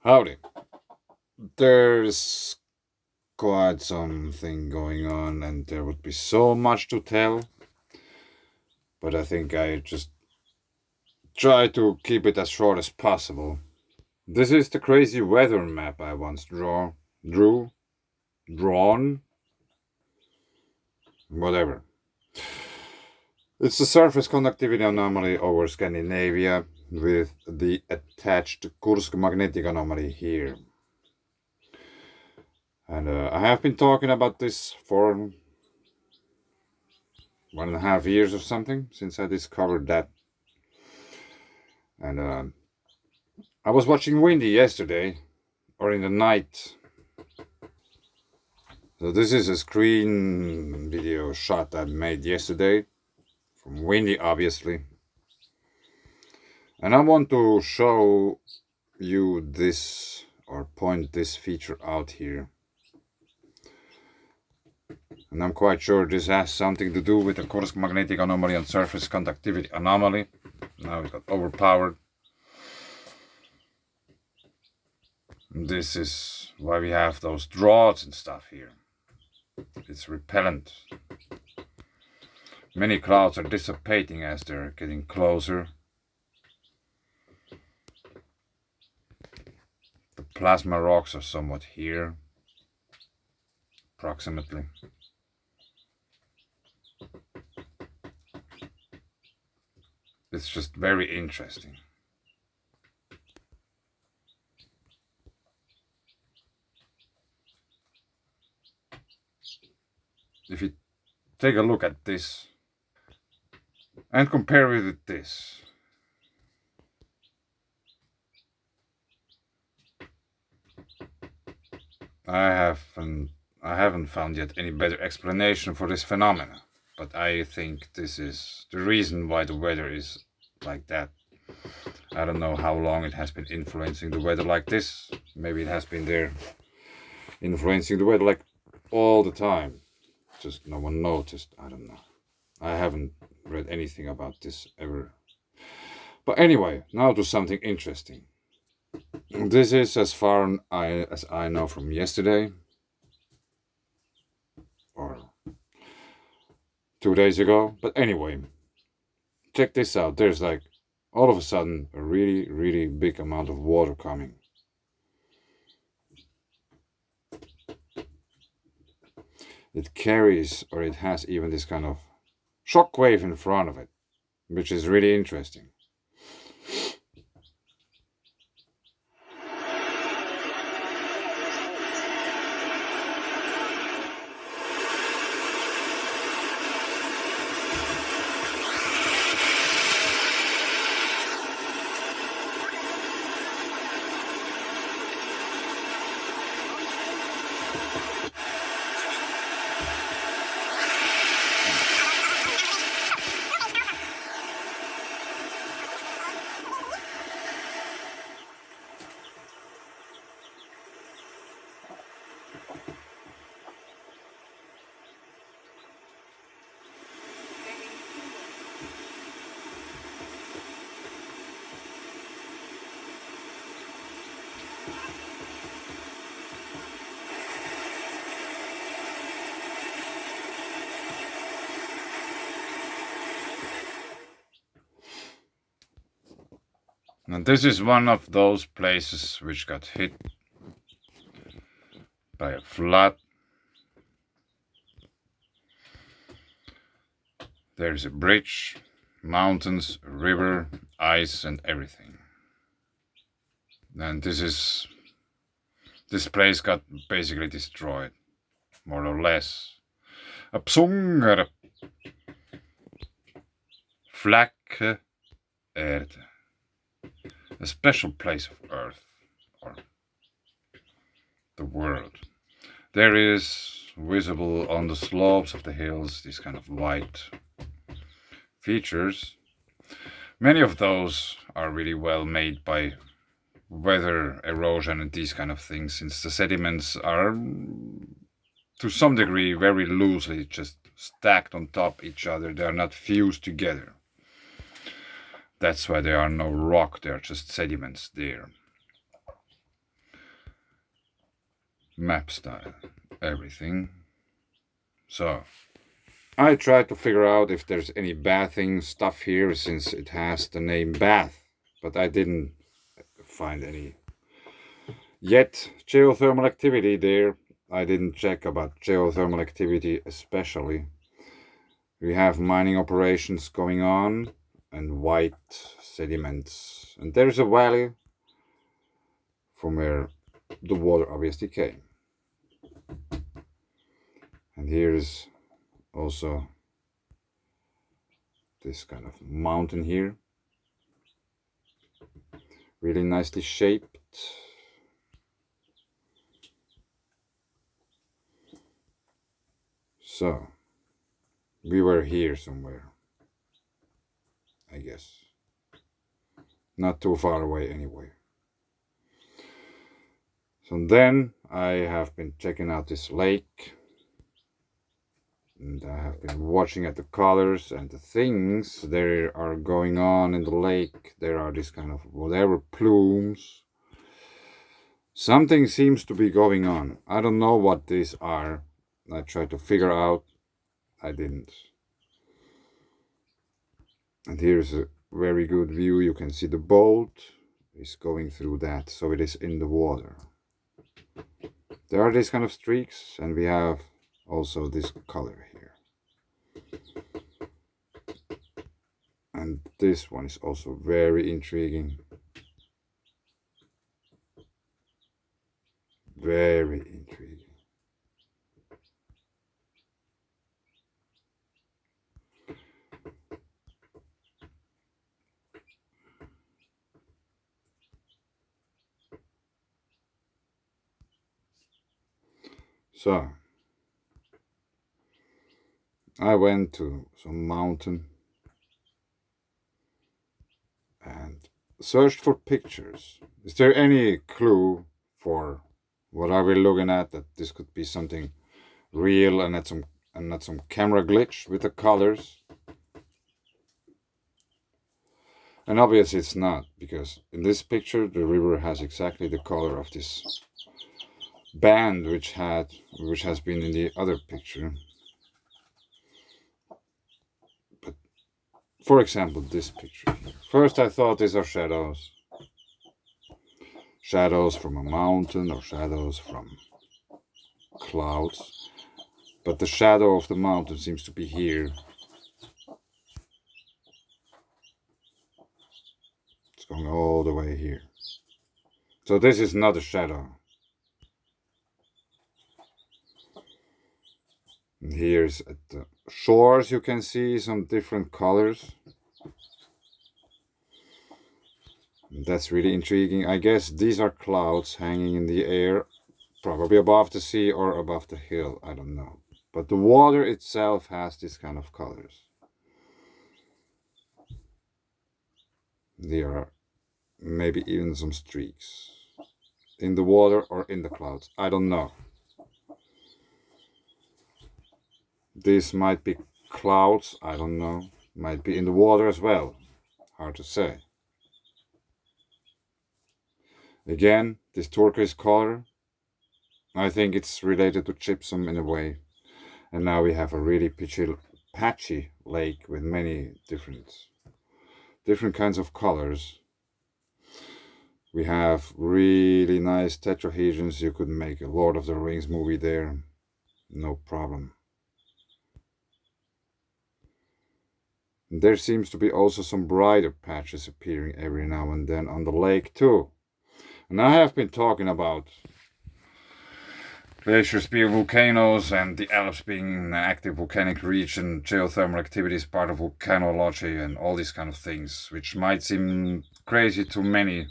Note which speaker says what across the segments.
Speaker 1: Howdy. There's quite something going on, and there would be so much to tell, but I think I just try to keep it as short as possible. This is the crazy weather map I once drawn, whatever. It's the surface conductivity anomaly over Scandinavia with the attached Kursk magnetic anomaly here. And I have been talking about this for 1.5 years or something since I discovered that. And I was watching Windy yesterday, or in the night. So this is a screen video shot I made yesterday from Windy, obviously. And I want to show you this, or point this feature out here. And I'm quite sure this has something to do with the Kursk magnetic anomaly and surface conductivity anomaly. Now it got overpowered. And this is why we have those droughts and stuff here. It's repellent. Many clouds are dissipating as they're getting closer. The plasma rocks are somewhat here, approximately. It's just very interesting. If you take a look at this and compare it with this, I haven't found yet any better explanation for this phenomena, but I think this is the reason why the weather is like that. I don't know how long it has been influencing the weather like this. Maybe it has been there influencing the weather like all the time. Just no one noticed. I don't know. I haven't read anything about this ever. But anyway, now to something interesting. This is as far as I know from yesterday, or 2 days ago. But anyway, check this out. There's like all of a sudden a really, really big amount of water coming. It carries, or it has even this kind of shock wave in front of it, which is really interesting. And this is one of those places which got hit by a flood. There's a bridge, mountains, a river, ice, and everything. And this place got basically destroyed, more or less. A Psunger Flakke Erde, a special place of Earth, or the world. There is visible on the slopes of the hills these kind of white features. Many of those are really well made by weather, erosion, and these kind of things, since the sediments are to some degree very loosely just stacked on top each other. They are not fused together. That's why there are no rock, there are just sediments there. map style, everything. So I tried to figure out if there's any bathing stuff here since it has the name bath, but I didn't find any yet. Geothermal activity there, I didn't check about geothermal activity especially. We have mining operations going on and white sediments, and there's a valley from where the water obviously came. And here's also this kind of mountain here, really nicely shaped. So we were here somewhere, I guess. Not too far away anyway. So then I have been checking out this lake, and I have been watching at the colors and the things that are going on in the lake. There are these kind of whatever plumes. Something seems to be going on. I don't know what these are. I tried to figure out. I didn't. And here's a very good view. You can see the boat is going through that, so it is in the water. There are these kind of streaks, and we have also this color here. And this one is also very intriguing. Very intriguing. So I went to some mountain and searched for pictures. Is there any clue for what are we looking at, that this could be something real and not some camera glitch with the colors? And obviously it's not, because in this picture the river has exactly the color of this band which has been in the other picture. But for example, this picture here. First I thought these are shadows. Shadows from a mountain or shadows from clouds. But the shadow of the mountain seems to be here. It's going all the way here. So this is not a shadow. And here's at the shores you can see some different colors. And that's really intriguing. I guess these are clouds hanging in the air, probably above the sea or above the hill, I don't know. But the water itself has this kind of colors. There are maybe even some streaks in the water or in the clouds, I don't know. This might be clouds, I don't know. Might be in the water as well, hard to say. Again, this turquoise color, I think it's related to gypsum in a way. And now we have a really patchy lake with many different kinds of colors. We have really nice tetrahedrons. You could make a Lord of the Rings movie there, no problem. There seems to be also some brighter patches appearing every now and then on the lake too. And I have been talking about glaciers being volcanoes and the Alps being an active volcanic region, geothermal activity is part of volcanology and all these kind of things, which might seem crazy to many.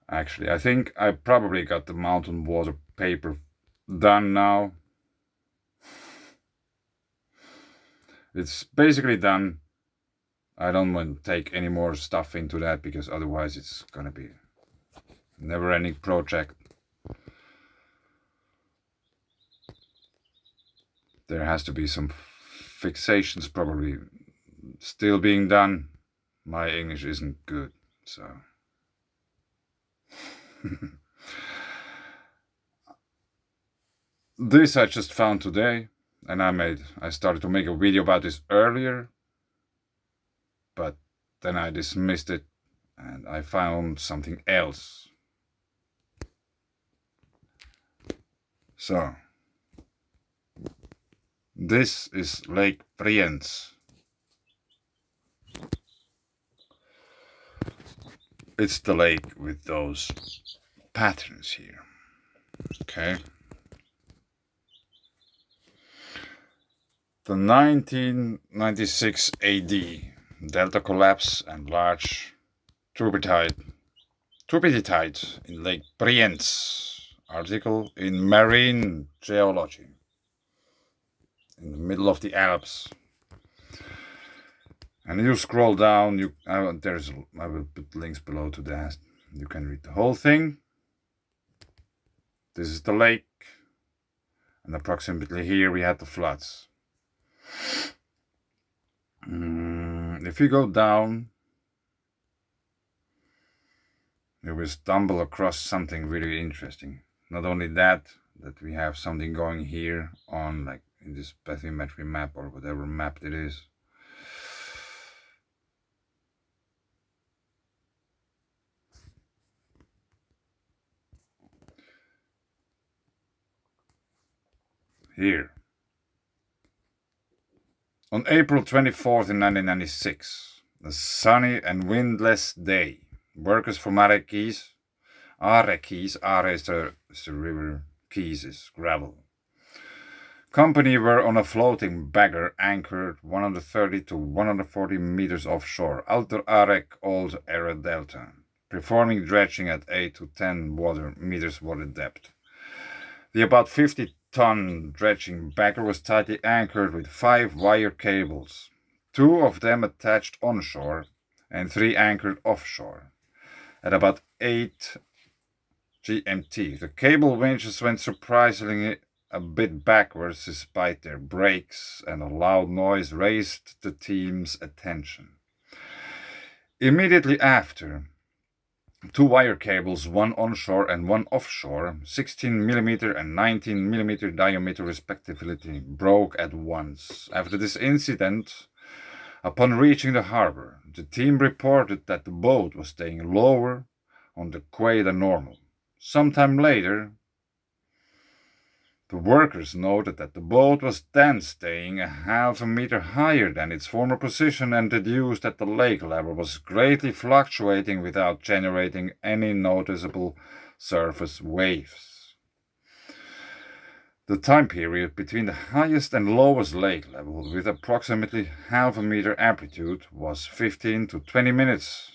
Speaker 1: Actually, I think I probably got the mountain water paper done now. It's basically done. I don't want to take any more stuff into that because otherwise it's gonna be a never-ending project. There has to be some fixations probably still being done. My English isn't good, so. This I just found today, and I started to make a video about this earlier, but then I dismissed it and I found something else. So, this is Lake Brienz. It's the lake with those patterns here. Okay. The 1996 AD delta collapse and large turbidite in Lake Brienz. Article in Marine Geology. In the middle of the Alps. And you scroll down. I will put links below to that. You can read the whole thing. This is the lake, and approximately here we had the floods. If you go down, you will stumble across something really interesting. Not only that we have something going here on, like in this bathymetry map or whatever map it is. Here. On April 24th in 1996, a sunny and windless day, workers from Are Keys, Are is the river, Keys is gravel. Company were on a floating bagger anchored 130 to 140 meters offshore, Alter Arek Old Era Delta, performing dredging at 8 to 10 meters water depth. The about 50-ton dredging bagger was tightly anchored with 5 wire cables, 2 of them attached onshore and 3 anchored offshore. At about 8 GMT, the cable winches went surprisingly a bit backwards despite their brakes, and a loud noise raised the team's attention. Immediately after, 2 wire cables, one onshore and one offshore, 16mm and 19mm diameter respectively, broke at once. After this incident, upon reaching the harbor, the team reported that the boat was staying lower on the quay than normal. Sometime later, the workers noted that the boat was then staying a half a meter higher than its former position and deduced that the lake level was greatly fluctuating without generating any noticeable surface waves. The time period between the highest and lowest lake level, with approximately half a meter amplitude, was 15 to 20 minutes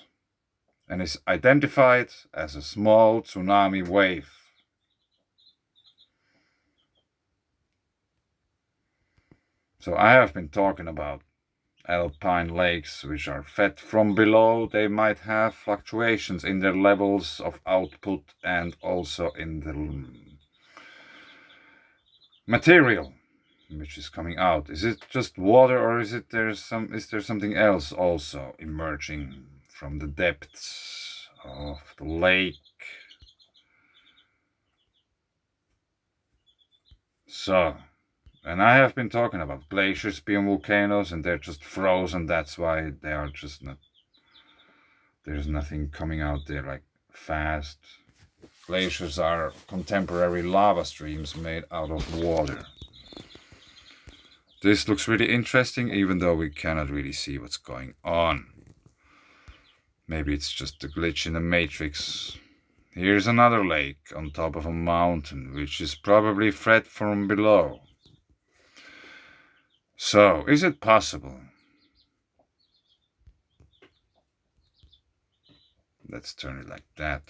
Speaker 1: and is identified as a small tsunami wave. So I have been talking about alpine lakes which are fed from below. They might have fluctuations in their levels of output and also in the material which is coming out. Is it just water, or is there something else also emerging from the depths of the lake? So, and I have been talking about glaciers being volcanoes, and they're just frozen. That's why they are just not. There's nothing coming out there like fast. Glaciers are contemporary lava streams made out of water. This looks really interesting, even though we cannot really see what's going on. Maybe it's just a glitch in the matrix. Here's another lake on top of a mountain, which is probably fed from below. So, is it possible? Let's turn it like that.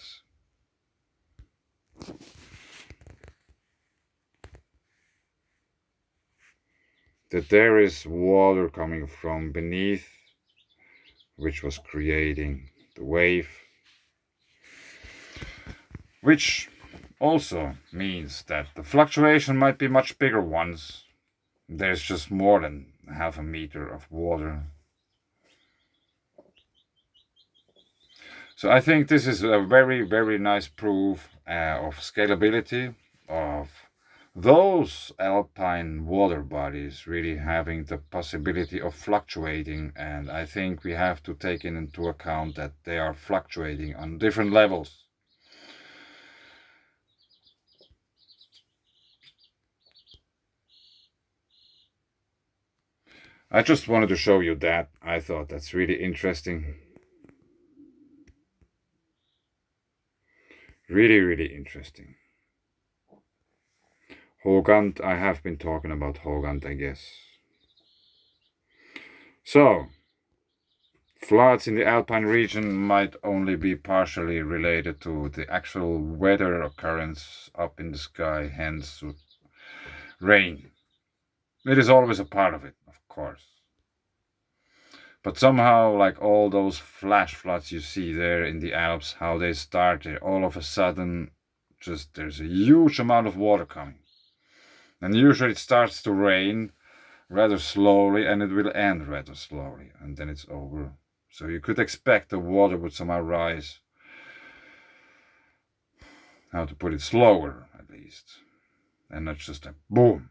Speaker 1: That there is water coming from beneath, which was creating the wave, which also means that the fluctuation might be much bigger ones, there's just more than half a meter of water. So I think this is a very, very nice proof of scalability of those alpine water bodies really having the possibility of fluctuating, and I think we have to take into account that they are fluctuating on different levels. I just wanted to show you that. I thought that's really interesting. Really, really interesting. Hogant, I have been talking about Hogant, I guess. So, floods in the Alpine region might only be partially related to the actual weather occurrence up in the sky, hence rain. It is always a part of it, of course. But somehow, like all those flash floods you see there in the Alps, how they start, all of a sudden, just there's a huge amount of water coming. And usually it starts to rain rather slowly and it will end rather slowly, and then it's over. So you could expect the water would somehow rise, how to put it, slower at least, and not just a boom.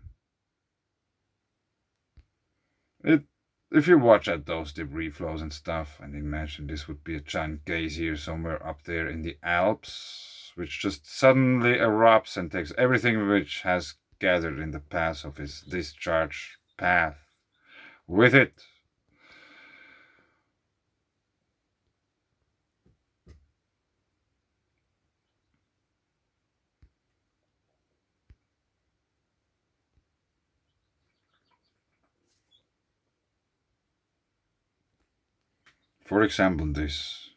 Speaker 1: If you watch at those debris flows and stuff, and imagine this would be a giant glacier somewhere up there in the Alps, which just suddenly erupts and takes everything which has gathered in the path of its discharge path with it. For example, this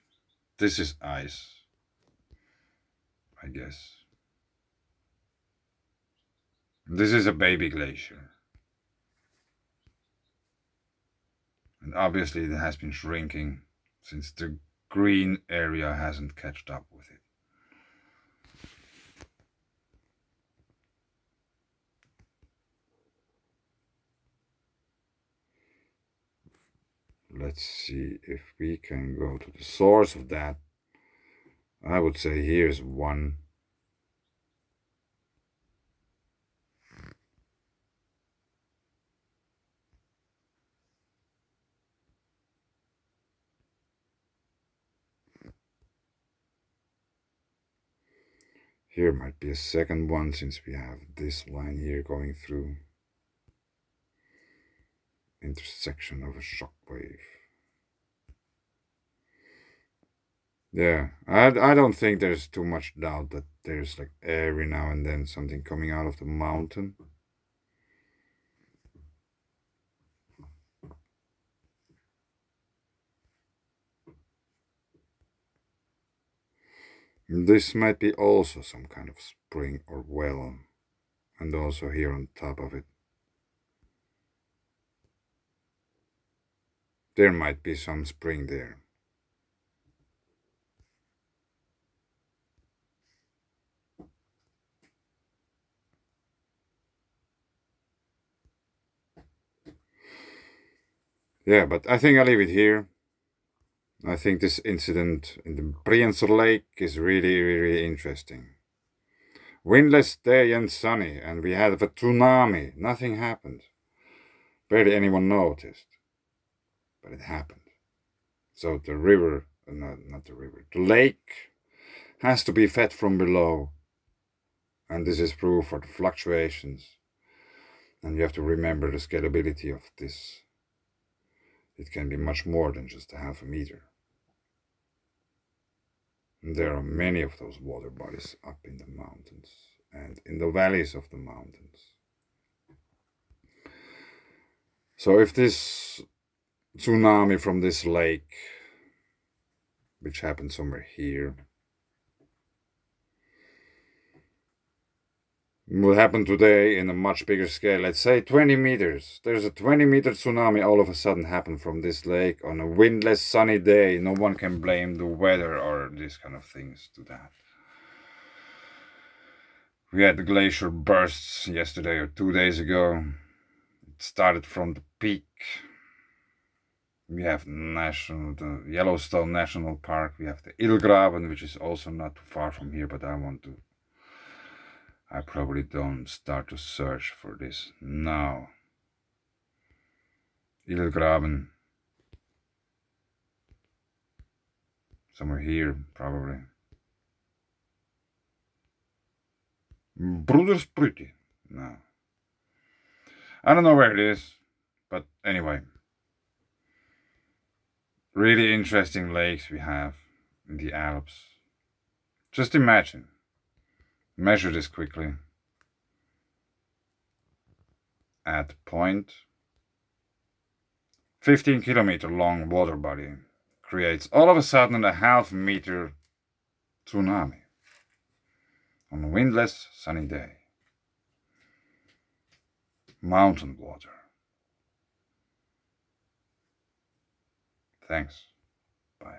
Speaker 1: is ice, I guess. This is a baby glacier. And obviously it has been shrinking since the green area hasn't catched up with it. Let's see if we can go to the source of that. I would say here's one. Here might be a second one since we have this line here going through. Intersection of a shock wave. Yeah, I don't think there's too much doubt that there's like every now and then something coming out of the mountain. This might be also some kind of spring or well, and also here on top of it there might be some spring there. Yeah, but I think I'll leave it here. I think this incident in the Brienz Lake is really, really interesting. Windless day and sunny, and we had a tsunami. Nothing happened. Barely anyone noticed. But it happened. So the river, not the river, the lake has to be fed from below. And this is proof for the fluctuations. And you have to remember the scalability of this. It can be much more than just a half a meter. And there are many of those water bodies up in the mountains and in the valleys of the mountains. So if this tsunami from this lake, which happened somewhere here, will happen today in a much bigger scale, let's say 20 meters. There's a 20-meter tsunami all of a sudden happen from this lake on a windless sunny day. No one can blame the weather or these kind of things to that. We had the glacier bursts yesterday or 2 days ago. started from the peak. We have the Yellowstone National Park. We have the Illgraben, which is also not too far from here, but I probably don't start to search for this now. Illgraben. Somewhere here, probably. Brothers Pretty. No. I don't know where it is, but anyway. Really interesting lakes we have in the Alps. Just imagine. Measure this quickly. At point. 15-kilometer long water body creates all of a sudden a half-meter tsunami on a windless sunny day. Mountain water. Thanks. Bye.